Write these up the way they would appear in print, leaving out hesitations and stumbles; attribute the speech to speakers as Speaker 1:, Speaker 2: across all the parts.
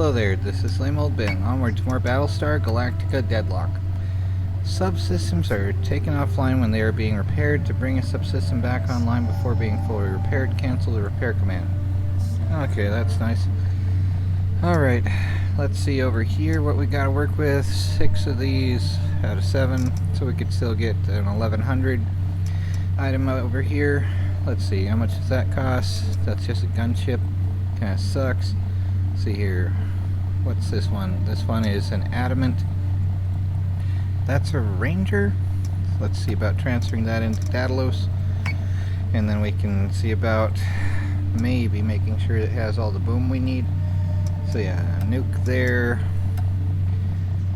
Speaker 1: Hello there, this is Lame Old Ben. Onward to more Battlestar Galactica Deadlock. Subsystems are taken offline when they are being repaired. To bring a subsystem back online before being fully repaired, cancel the repair command. Okay, that's nice. Alright, let's see over here what we gotta work with. 6 of these out of 7, so we could still get an 1100 item over here. Let's see, how much does that cost? That's just a gunship. Kinda sucks. See here, what's this one? This one is an adamant. That's a ranger. Let's see about transferring that into Daedalus, and then we can see about maybe making sure it has all the boom we need. So yeah, nuke there,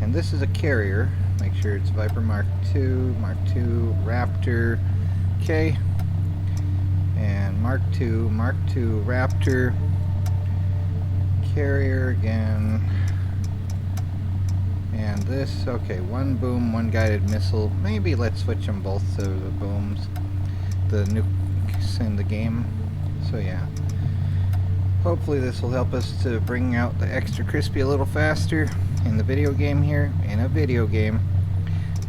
Speaker 1: and this is a carrier. Make sure it's Viper Mark II, Raptor, okay, and Mark II, Raptor. Carrier again, and this, okay, one boom, one guided missile. Maybe let's switch them both to the booms, the nukes in the game. So yeah, hopefully this will help us to bring out the extra crispy a little faster in the video game here,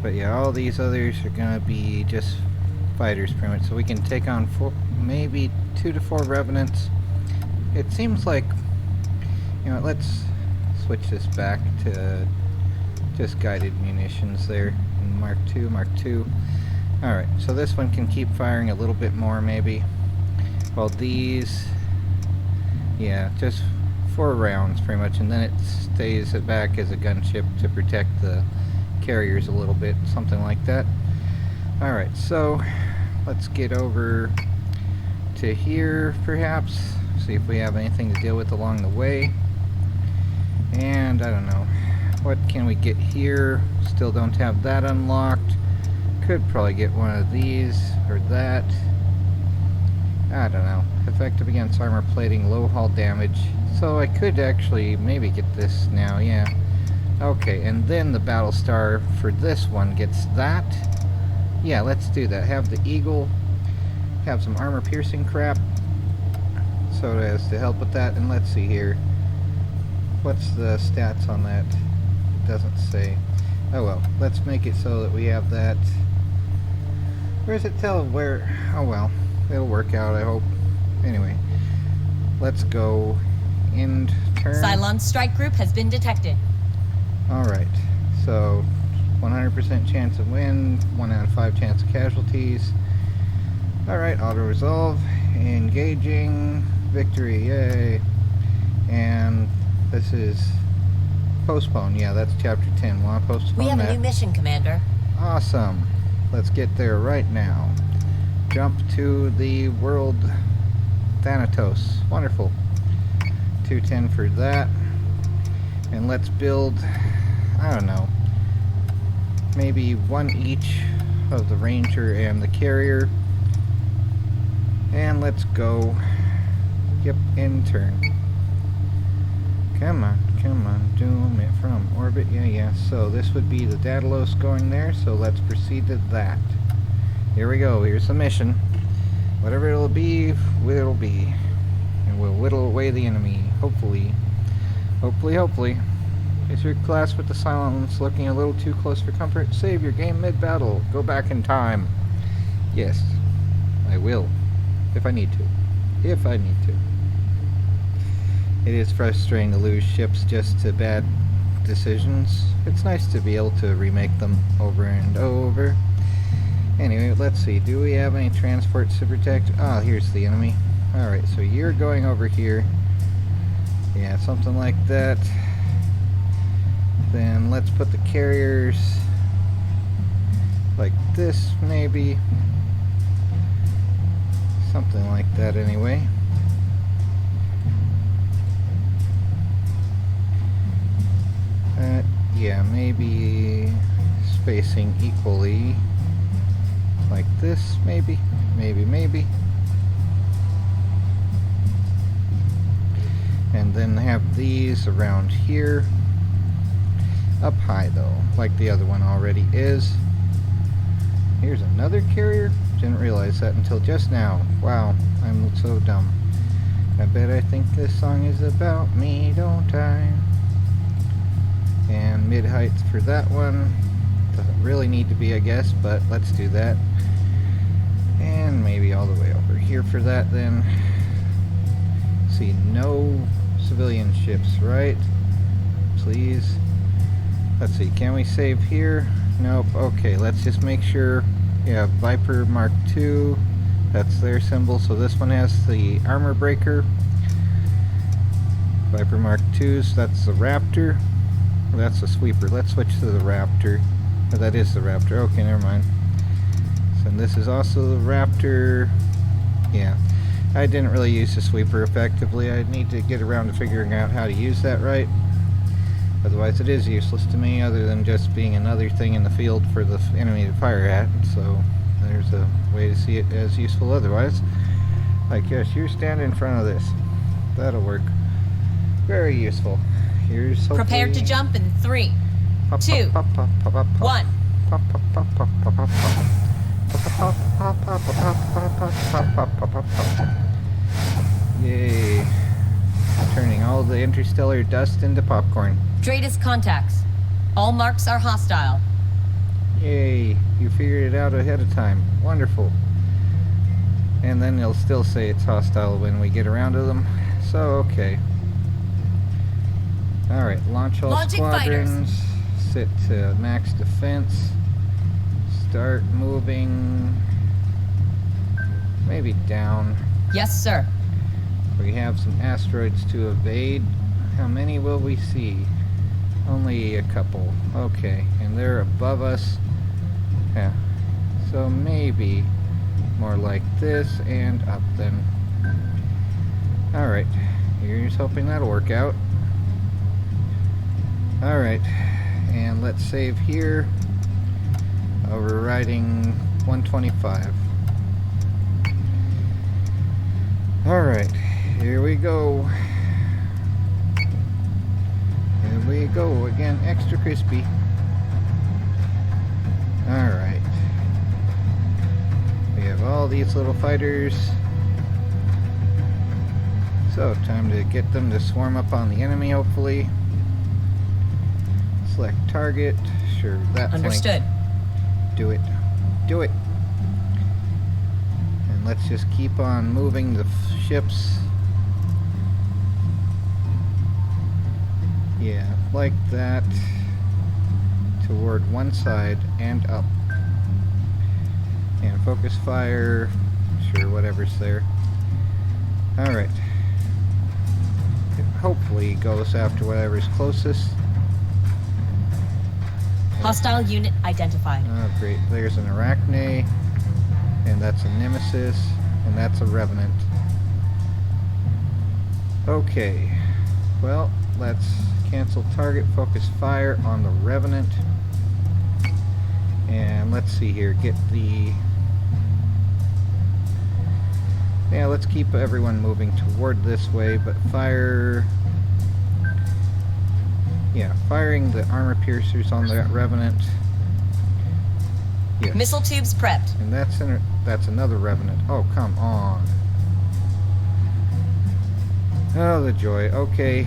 Speaker 1: but yeah, all these others are gonna be just fighters pretty much, so we can take on maybe 2 to 4 revenants. It seems like, you know, let's switch this back to just guided munitions there in Mark II. Alright, so this one can keep firing a little bit more maybe. While these, yeah, just 4 rounds pretty much, and then it stays it back as a gunship to protect the carriers a little bit, something like that. Alright, so let's get over to here perhaps, see if we have anything to deal with along the way. And I don't know, what can we get here? Still don't have that unlocked. Could probably get one of these or that. I don't know. Effective against armor plating, low hull damage. So I could actually maybe get this now, yeah. Okay, and then the Battlestar for this one gets that. Yeah, let's do that. Have the Eagle, have some armor piercing crap, so as to help with that. And let's see here. What's the stats on that? It doesn't say. Oh well, let's make it so that we have that. Where does it tell where? Oh well, it'll work out, I hope. Anyway, let's go end turn.
Speaker 2: Cylon's strike group has been detected.
Speaker 1: Alright, so 100% chance of win, 1 out of 5 chance of casualties. Alright, auto-resolve, engaging, victory, yay. And this is postpone. Yeah, that's chapter 10. Want to postpone that?
Speaker 2: We have a new mission, Commander.
Speaker 1: Awesome. Let's get there right now. Jump to the world Thanatos. Wonderful. 210 for that. And let's build, I don't know, maybe 1 each of the Ranger and the Carrier. And let's go. Yep, in turn. Come on, doom it from orbit. Yeah. So this would be the Daedalus going there, so let's proceed to that. Here we go, here's the mission. Whatever it'll be, and we'll whittle away the enemy, hopefully. Is your class with the silence looking a little too close for comfort? Save your game mid-battle. Go back in time. Yes, I will. If I need to. It is frustrating to lose ships just to bad decisions. It's nice to be able to remake them over and over. Anyway, let's see. Do we have any transports to protect? Ah, here's the enemy. Alright, so you're going over here. Yeah, something like that. Then let's put the carriers like this, maybe. Something like that anyway. Yeah, maybe spacing equally like this, maybe. And then have these around here. Up high though, like the other one already is. Here's another carrier. Didn't realize that until just now. Wow, I'm so dumb. I bet I think this song is about me, don't I? And mid-heights for that one. Doesn't really need to be, I guess, but let's do that. And maybe all the way over here for that then. See, no civilian ships, right? Please. Let's see, can we save here? Nope. Okay, let's just make sure. Yeah, Viper Mark II. That's their symbol. So this one has the armor breaker. Viper Mark II's, that's the Raptor. That's the sweeper. Let's switch to the Raptor. Oh, that is the Raptor. Okay, never mind. So this is also the Raptor. Yeah. I didn't really use the sweeper effectively. I need to get around to figuring out how to use that right. Otherwise it is useless to me, other than just being another thing in the field for the enemy to fire at. So there's a way to see it as useful otherwise. Like, yes, you stand in front of this. That'll work. Very useful. Here's hopefully...
Speaker 2: Prepare to jump in 3, 2, 1.
Speaker 1: Yay. Turning all the interstellar dust into popcorn.
Speaker 2: Dratus contacts. All marks are hostile.
Speaker 1: Yay. You figured it out ahead of time. Wonderful. And then they'll still say it's hostile when we get around to them. So, okay. Alright, launch all
Speaker 2: Launching
Speaker 1: squadrons.
Speaker 2: fighters.
Speaker 1: Sit to max defense. Start moving. Maybe down.
Speaker 2: Yes, sir.
Speaker 1: We have some asteroids to evade. How many will we see? Only a couple. Okay, and they're above us. Yeah. So maybe more like this and up then. Alright. Here's hoping that'll work out. Alright. And let's save here. Overriding 125. Alright. Here we go. Here we go again. Extra crispy. Alright. We have all these little fighters. So, time to get them to swarm up on the enemy, hopefully. Select target. Sure, that
Speaker 2: Understood.
Speaker 1: flank. Do it. Do it. And let's just keep on moving the ships. Yeah, like that. Toward one side and up. And focus fire. Sure, whatever's there. Alright. It hopefully goes after whatever's closest.
Speaker 2: Hostile unit identified.
Speaker 1: Oh, great. There's an Arachne. And that's a Nemesis. And that's a Revenant. Okay. Well, let's cancel target, focus fire on the Revenant. And let's see here. Get the... Yeah, let's keep everyone moving toward this way, but fire... Yeah, firing the armor piercers on the Revenant. Yes.
Speaker 2: Missile tubes prepped.
Speaker 1: And that's another Revenant. Oh, come on. Oh, the joy. Okay.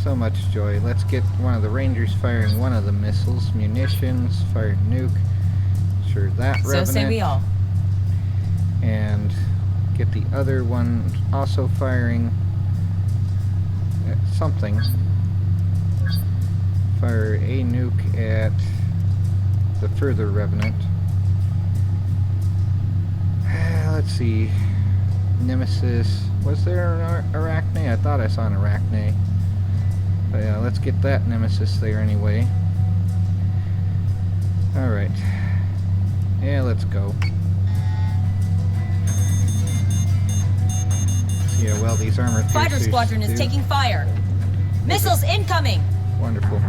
Speaker 1: So much joy. Let's get one of the Rangers firing one of the missiles. Munitions, fire nuke. Sure, that Revenant.
Speaker 2: So say we all.
Speaker 1: And get the other one also firing something. Fire a nuke at the further Revenant. Let's see. Nemesis. Was there an Arachne? I thought I saw an Arachne. But yeah, let's get that Nemesis there anyway. Alright. Yeah, let's go. Yeah, well, these armor piercers
Speaker 2: Fighter squadron is
Speaker 1: do.
Speaker 2: taking fire. Missiles incoming.
Speaker 1: Wonderful.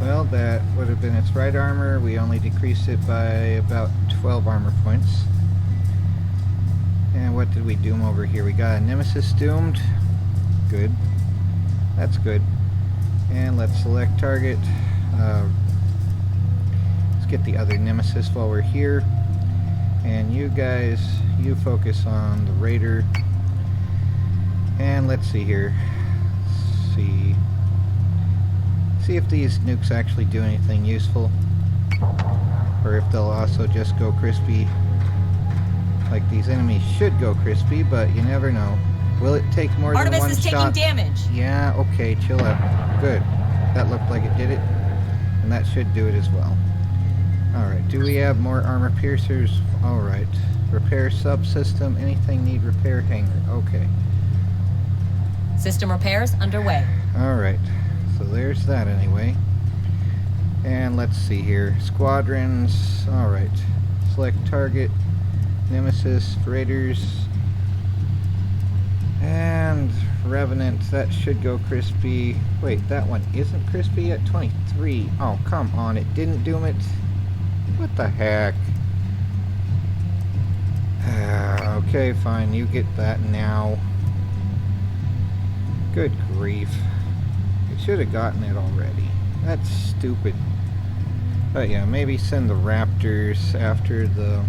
Speaker 1: Well, that would have been its right armor. We only decreased it by about 12 armor points. And what did we doom over here? We got a Nemesis doomed. Good. That's good. And let's select target. Let's get the other Nemesis while we're here. And you guys, you focus on the raider. And let's see here. See if these nukes actually do anything useful. Or if they'll also just go crispy. Like these enemies should go crispy, but you never know. Will it take more than
Speaker 2: Artemis
Speaker 1: one
Speaker 2: is taking
Speaker 1: shot?
Speaker 2: damage.
Speaker 1: Yeah, okay, chill out. Good. That looked like it did it. And that should do it as well. Alright, do we have more armor piercers? Alright. Repair subsystem. Anything need repair? Hangar. Okay.
Speaker 2: System repairs underway.
Speaker 1: Alright. So there's that anyway. And let's see here. Squadrons. Alright. Select target. Nemesis. Raiders. And Revenant. That should go crispy. Wait, that one isn't crispy at 23. Oh, come on. It didn't doom it. What the heck? Okay, fine. You get that now. Good grief. It should have gotten it already. That's stupid. But yeah, maybe send the Raptors after the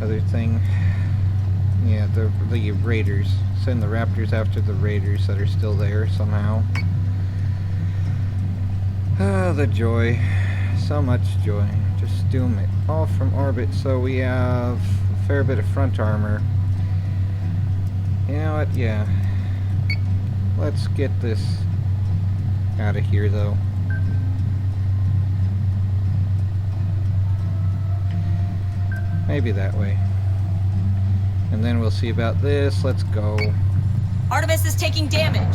Speaker 1: other thing. Yeah, the Raiders. Send the Raptors after the Raiders that are still there somehow. Ah, the joy. So much joy. Just doom it. All from orbit, so we have a fair bit of front armor. You know what? Yeah. Let's get this out of here, though. Maybe that way. And then we'll see about this. Let's go.
Speaker 2: Artemis is taking damage.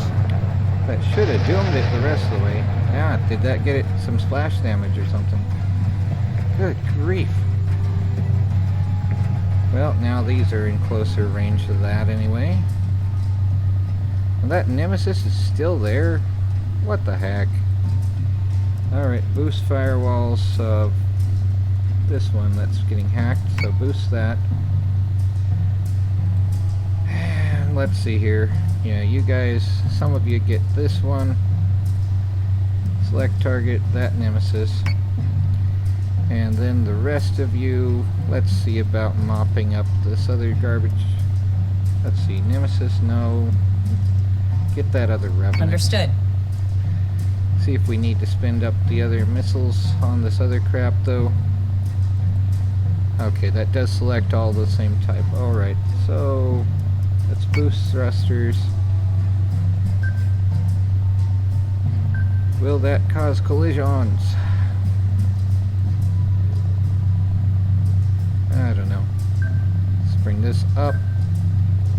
Speaker 1: That should have doomed it the rest of the way. Yeah, did that get it some splash damage or something? Good grief. Well, now these are in closer range to that anyway. And that Nemesis is still there? What the heck? Alright, boost firewalls of this one that's getting hacked, so boost that. And let's see here. Yeah, you guys, some of you get this one. Select target, that Nemesis. And then the rest of you, let's see about mopping up this other garbage. Let's see, Nemesis, no. Get that other Revenant.
Speaker 2: Understood.
Speaker 1: See if we need to spend up the other missiles on this other crap, though. Okay, that does select all the same type. Alright, so let's boost thrusters. Will that cause collisions? I don't know. Let's bring this up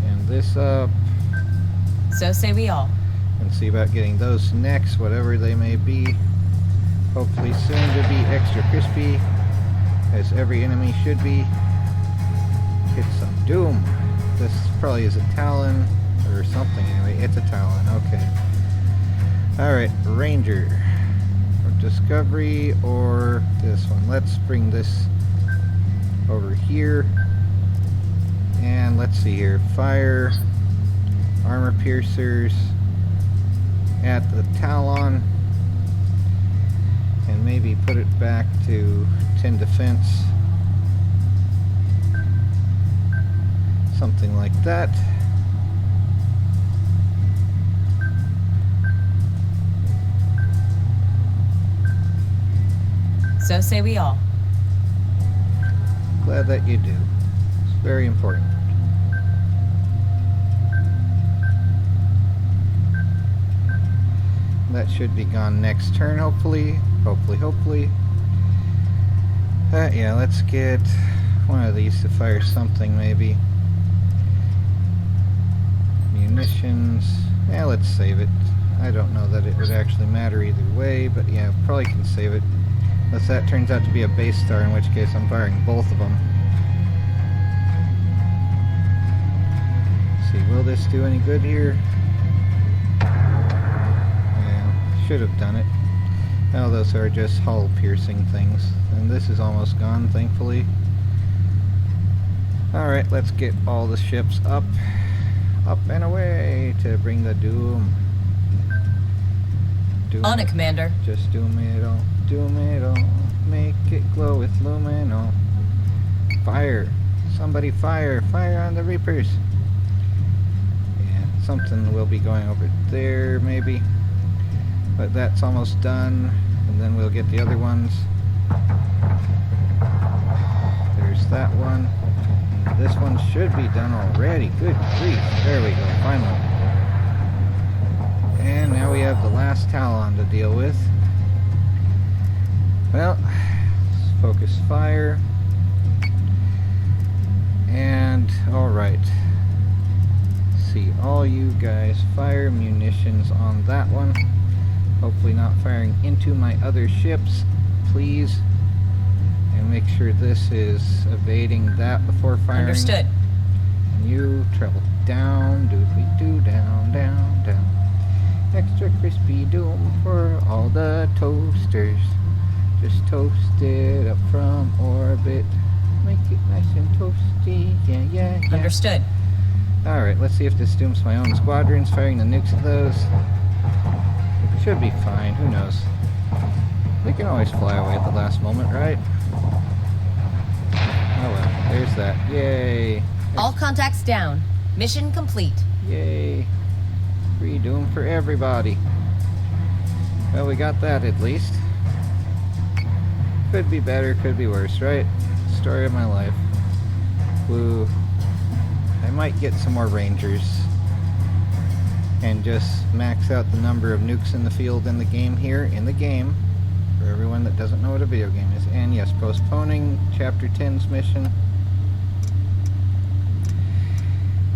Speaker 1: and this up.
Speaker 2: So say we all.
Speaker 1: And see about getting those next, whatever they may be. Hopefully soon to be extra crispy, as every enemy should be. Get some doom. This probably is a Talon or something anyway. It's a Talon, okay. Alright, Ranger. Or Discovery or this one. Let's bring this over here. And let's see here. Fire. Armor piercers at the Talon, and maybe put it back to 10 defense, something like that.
Speaker 2: So say we all.
Speaker 1: Glad that you do. It's very important. That should be gone next turn, hopefully. Hopefully. Yeah, let's get one of these to fire something, maybe. Munitions. Yeah, let's save it. I don't know that it would actually matter either way, but yeah, probably can save it. Unless that turns out to be a base star, in which case I'm firing both of them. Let's see, will this do any good here? Should have done it. Now those are just hull piercing things. And this is almost gone, thankfully. Alright, let's get all the ships up. Up and away to bring the doom.
Speaker 2: On it, Commander.
Speaker 1: Just doom it all. Doom it all. Make it glow with lumino. Fire! Somebody fire! Fire on the Reapers! Yeah, something will be going over there, maybe. But that's almost done, and then we'll get the other ones. There's that one. And this one should be done already. Good grief. There we go, finally. And now we have the last Talon to deal with. Well, let's focus fire. And, alright. See, all you guys fire munitions on that one. Hopefully not firing into my other ships, please. And make sure this is evading that before firing.
Speaker 2: Understood.
Speaker 1: And you travel down, doodly-doo, down, down, down. Extra crispy doom for all the toasters. Just toast it up from orbit. Make it nice and toasty, yeah, yeah, yeah.
Speaker 2: Understood.
Speaker 1: Alright, let's see if this dooms my own squadrons, firing the nukes at those. Should be fine, who knows. They can always fly away at the last moment, right? Oh well, there's that. Yay!
Speaker 2: All contacts down. Mission complete.
Speaker 1: Yay! Free doom for everybody. Well, we got that at least. Could be better, could be worse, right? Story of my life. Woo. I might get some more Rangers. And just max out the number of nukes in the field in the game here, in the game. For everyone that doesn't know what a video game is. And yes, postponing Chapter 10's mission.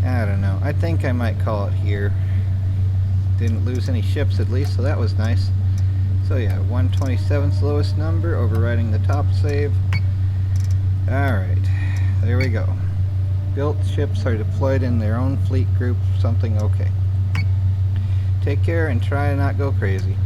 Speaker 1: I don't know. I think I might call it here. Didn't lose any ships at least, so that was nice. So yeah, 127's lowest number, overriding the top save. Alright, there we go. Built ships are deployed in their own fleet group, something okay. Take care and try to not go crazy.